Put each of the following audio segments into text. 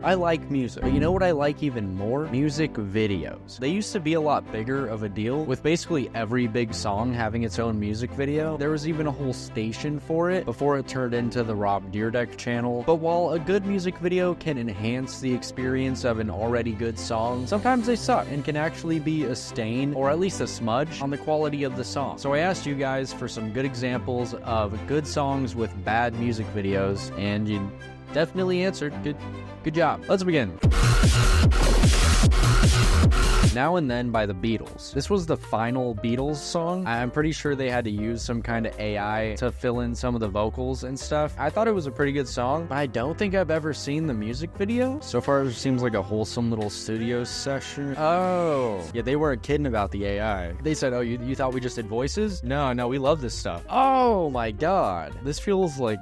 I like music, but you know what I like even more? Music videos. They used to be a lot bigger of a deal, with basically every big song having its own music video. There was even a whole station for it before it turned into the Rob Dyrdek channel. But while a good music video can enhance the experience of an already good song, sometimes they suck and can actually be a stain, or at least a smudge, on the quality of the song. So I asked you guys for some good examples of good songs with bad music videos, and you definitely answered. Good job. Let's begin. Now and Then by the Beatles. This was the final Beatles song. I'm pretty sure they had to use some kind of AI to fill in some of the vocals and stuff. I thought it was a pretty good song, but I don't think I've ever seen the music video. So far, it seems like a wholesome little studio session. Oh, yeah, they weren't kidding about the AI. They said, oh, you thought we just did voices? No, we love this stuff. Oh my God. This feels like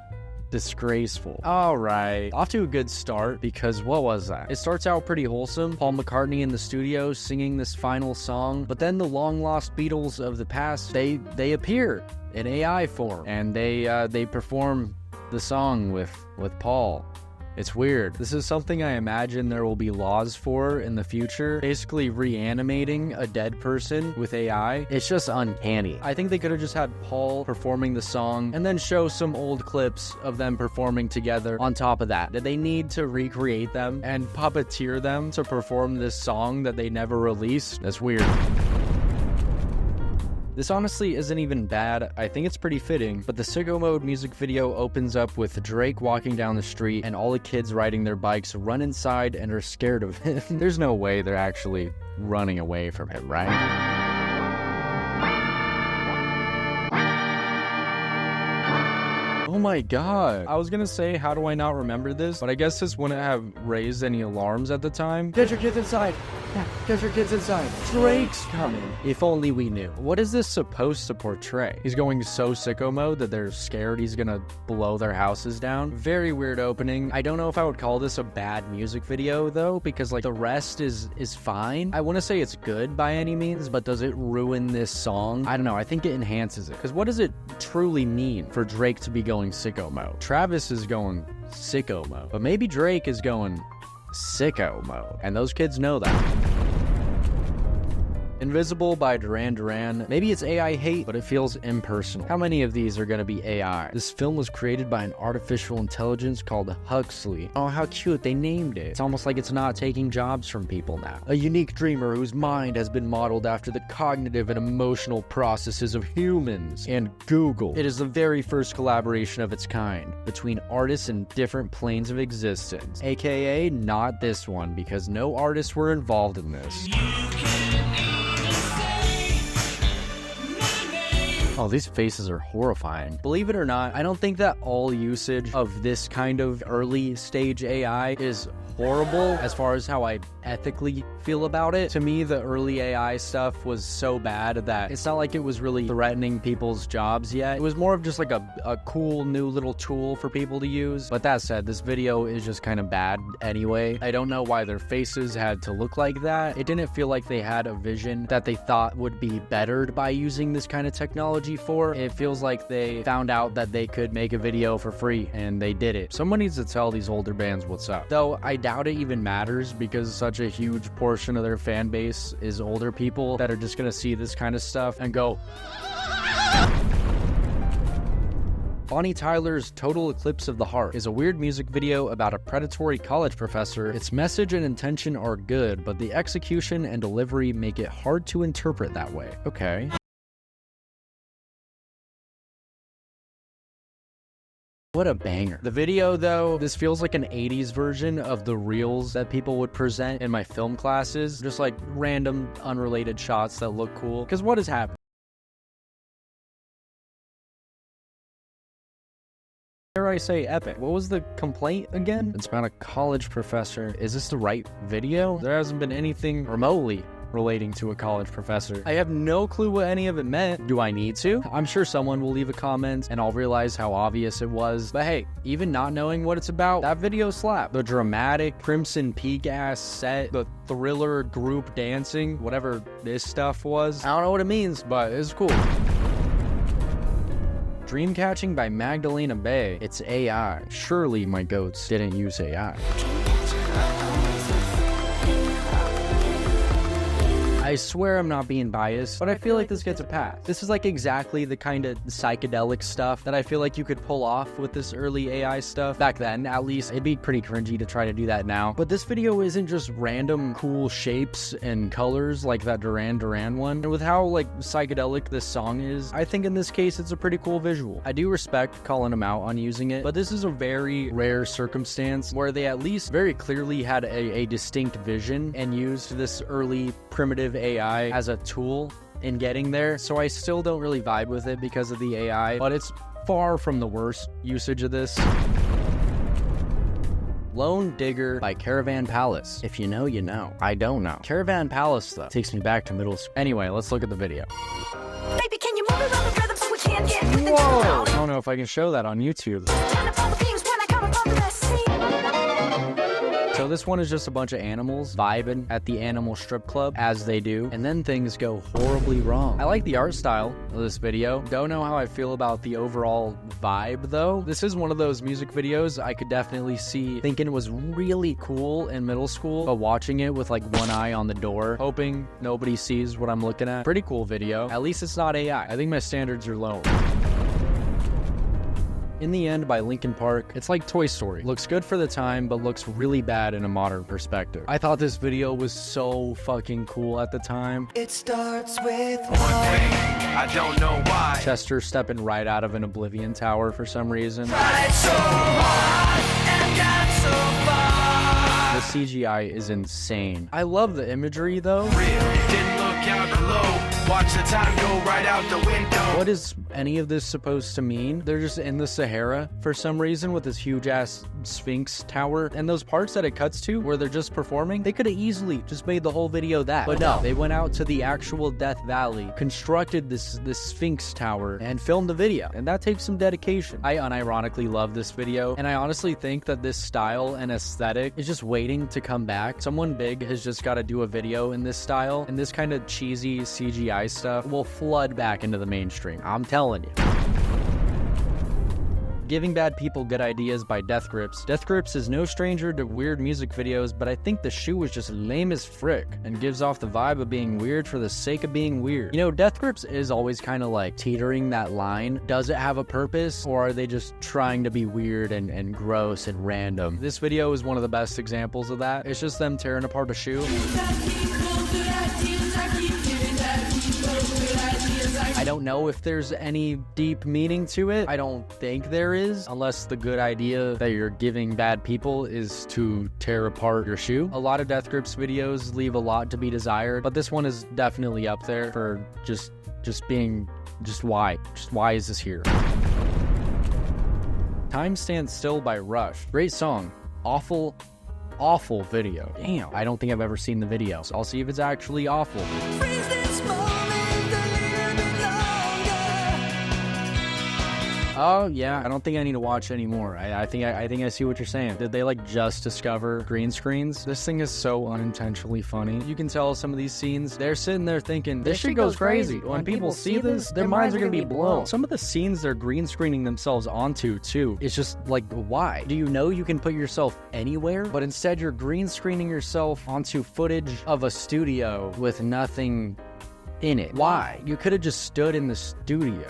disgraceful. Alright, off to a good start, because what was that? It starts out pretty wholesome. Paul McCartney in the studio singing this final song, but then the long-lost Beatles of the past, they appear in AI form, and they perform the song with Paul. It's weird. This is something I imagine there will be laws for in the future. Basically reanimating a dead person with AI. It's just uncanny. I think they could have just had Paul performing the song and then show some old clips of them performing together on top of that. Did they need to recreate them and puppeteer them to perform this song that they never released? That's weird. This honestly isn't even bad. I think it's pretty fitting, but the Sicko Mode music video opens up with Drake walking down the street and all the kids riding their bikes run inside and are scared of him. There's no way they're actually running away from him, right? Oh my God. I was gonna say, how do I not remember this? But I guess this wouldn't have raised any alarms at the time. Get your kids inside. Yeah, get your kids inside. Drake's coming. If only we knew. What is this supposed to portray? He's going so sicko mode that they're scared he's gonna blow their houses down. Very weird opening. I don't know if I would call this a bad music video though, because like the rest is fine. I wouldn't say it's good by any means, but does it ruin this song? I don't know. I think it enhances it. Because what does it truly mean for Drake to be going sicko mode? Travis is going sicko mode, but maybe Drake is going sicko mode, and those kids know that. Invisible by Duran. Maybe it's AI hate, but it feels impersonal. How many of these are gonna be AI? This film was created by an artificial intelligence called Huxley. Oh, how cute, they named it. It's almost like it's not taking jobs from people now. A unique dreamer whose mind has been modeled after the cognitive and emotional processes of humans. And Google. It is the very first collaboration of its kind between artists in different planes of existence. AKA not this one, because no artists were involved in this. Oh, these faces are horrifying. Believe it or not, I don't think that all usage of this kind of early stage AI is horrible as far as how I ethically feel about it. To me, the early AI stuff was so bad that it's not like it was really threatening people's jobs yet. It was more of just like a cool new little tool for people to use. But that said, this video is just kind of bad anyway. I don't know why their faces had to look like that. It didn't feel like they had a vision that they thought would be bettered by using this kind of technology for. It feels like they found out that they could make a video for free and they did it. Someone needs to tell these older bands what's up. Though I doubt it even matters, because such a huge portion of their fan base is older people that are just gonna see this kind of stuff and go. Bonnie Tyler's Total Eclipse of the Heart is a weird music video about a predatory college professor. Its message and intention are good, but the execution and delivery make it hard to interpret that way. Okay. What a banger. The video though, this feels like an 80s version of the reels that people would present in my film classes. Just like random unrelated shots that look cool. Because what has happened? Dare I say epic? What was the complaint again? It's about a college professor. Is this the right video? There hasn't been anything remotely relating to a college professor. I have no clue what any of it meant. Do I need to? I'm sure someone will leave a comment and I'll realize how obvious it was. But hey, even not knowing what it's about, that video slapped. The dramatic Crimson Peak ass set, the thriller group dancing, whatever this stuff was. I don't know what it means, but it's cool. Dreamcatching by Magdalena Bay. It's AI. Surely my goats didn't use AI. I swear I'm not being biased, but I feel like this gets a pass. This is like exactly the kind of psychedelic stuff that I feel like you could pull off with this early AI stuff. Back then, at least, it'd be pretty cringy to try to do that now. But this video isn't just random cool shapes and colors like that Duran one. And with how like psychedelic this song is, I think in this case it's a pretty cool visual. I do respect calling them out on using it, but this is a very rare circumstance where they at least very clearly had a distinct vision and used this early primitive AI as a tool in getting there. So I still don't really vibe with it because of the AI, but it's far from the worst usage of this. Lone Digger by Caravan Palace. If you know, you know. I don't know. Caravan Palace, though, takes me back to middle school. Anyway, let's look at the video. Baby, can you move around the rhythm so we can get with Whoa! I don't know if I can show that on YouTube. So this one is just a bunch of animals vibing at the animal strip club, as they do, and then things go horribly wrong. I like the art style of this video. Don't know how I feel about the overall vibe, though. This is one of those music videos I could definitely see thinking it was really cool in middle school, but watching it with like one eye on the door, hoping nobody sees what I'm looking at. Pretty cool video. At least it's not AI. I think my standards are low. In the End by Linkin Park. It's like Toy Story. Looks good for the time, but looks really bad in a modern perspective. I thought this video was so fucking cool at the time. It starts with one thing, I don't know why. Chester stepping right out of an Oblivion tower for some reason. Tried so hard and got so far. The CGI is insane. I love the imagery though. Real, didn't look out below. Watch the time go right out the window. What is any of this supposed to mean? They're just in the Sahara for some reason with this huge ass Sphinx tower, and those parts that it cuts to where they're just performing, they could have easily just made the whole video that. But no, they went out to the actual Death Valley, constructed this Sphinx tower, and filmed the video, and that takes some dedication. I unironically love this video, and I honestly think that this style and aesthetic is just waiting to come back. Someone big has just got to do a video in this style, and this kind of cheesy CGI stuff will flood back into the mainstream. I'm telling you. Giving Bad People Good Ideas by Death Grips. Death Grips is no stranger to weird music videos, but I think the shoe is just lame as frick and gives off the vibe of being weird for the sake of being weird. You know, Death Grips is always kind of like teetering that line. Does it have a purpose, or are they just trying to be weird and gross and random? This video is one of the best examples of that. It's just them tearing apart a shoe. I don't know if there's any deep meaning to it. I don't think there is, unless the good idea that you're giving bad people is to tear apart your shoe. A lot of Death Grips videos leave a lot to be desired, but this one is definitely up there for just being, why is this here? Time Stands Still by Rush. Great song. Awful video. Damn, I don't think I've ever seen the video, so I'll see if it's actually awful. Oh yeah, I don't think I need to watch anymore. I think I see what you're saying. Did they like just discover green screens? This thing is so unintentionally funny. You can tell some of these scenes, they're sitting there thinking, this shit goes crazy. When people see this, their minds are gonna be blown. Some of the scenes they're green screening themselves onto too. It's just like, why? Do you know you can put yourself anywhere? But instead you're green screening yourself onto footage of a studio with nothing in it. Why? You could have just stood in the studio.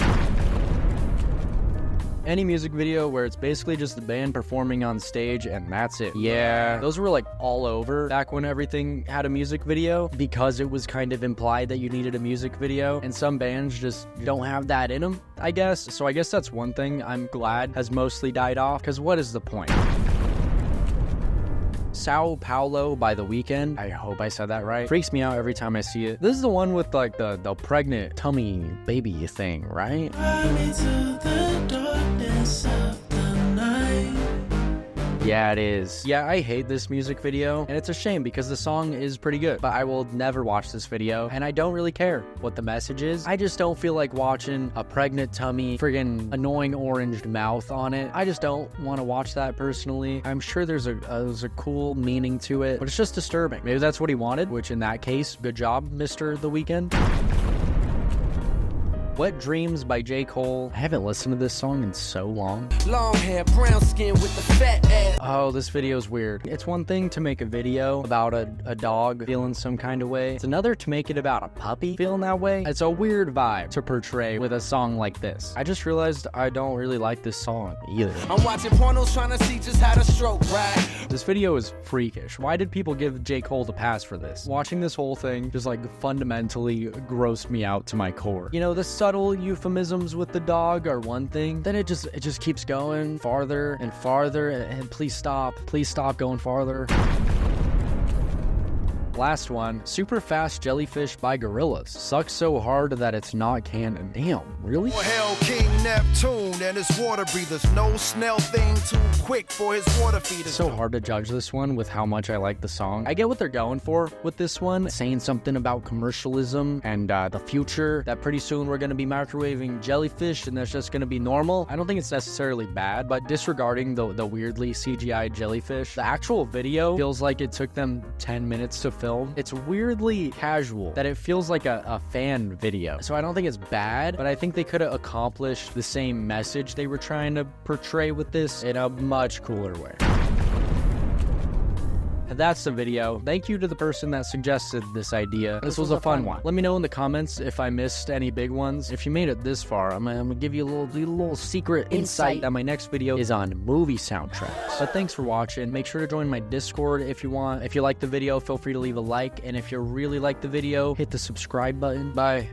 Any music video where it's basically just the band performing on stage and that's it. Yeah, those were like all over back when everything had a music video, because it was kind of implied that you needed a music video, and some bands just don't have that in them, I guess. So I guess that's one thing I'm glad has mostly died off, because what is the point? Sao Paulo by The Weeknd. I hope I said that right. Freaks me out every time I see it. This is the one with like the pregnant tummy baby thing, right? Yeah, it is. Yeah, I hate this music video, and it's a shame because the song is pretty good, but I will never watch this video, and I don't really care what the message is. I just don't feel like watching a pregnant tummy, friggin' annoying orange mouth on it. I just don't want to watch that personally. I'm sure there's a cool meaning to it, but it's just disturbing. Maybe that's what he wanted, which in that case, good job, Mr. The Weeknd. Wet Dreams by J. Cole. I haven't listened to this song in so long. Long hair, brown skin with the fat ass. Oh, this video is weird. It's one thing to make a video about a dog feeling some kind of way. It's another to make it about a puppy feeling that way. It's a weird vibe to portray with a song like this. I just realized I don't really like this song either. I'm watching pornos trying to see just how to stroke right. This video is freakish. Why did people give J. Cole the pass for this? Watching this whole thing just like fundamentally grossed me out to my core. You know, the subtle euphemisms with the dog are one thing, then it just keeps going farther and farther, and please stop going farther. Last one, Super Fast Jellyfish by Gorillaz. Sucks so hard that it's not canon. Damn, really? Hell, King Neptune and his water breathers. No snail thing too quick for his water feeders. It's so hard to judge this one with how much I like the song. I get what they're going for with this one, saying something about commercialism and the future, that pretty soon we're going to be microwaving jellyfish and that's just going to be normal. I don't think it's necessarily bad, but disregarding the weirdly CGI jellyfish, the actual video feels like it took them 10 minutes to film. It's weirdly casual, that it feels like a fan video. So I don't think it's bad, but I think they could have accomplished the same message they were trying to portray with this in a much cooler way. And that's the video. Thank you to the person that suggested this idea. This was a fun one. Let me know in the comments if I missed any big ones. If you made it this far, I'm gonna give you a little secret insight that my next video is on movie soundtracks. But thanks for watching. Make sure to join my Discord if you want. If you like the video, feel free to leave a like. And if you really like the video, hit the subscribe button. Bye.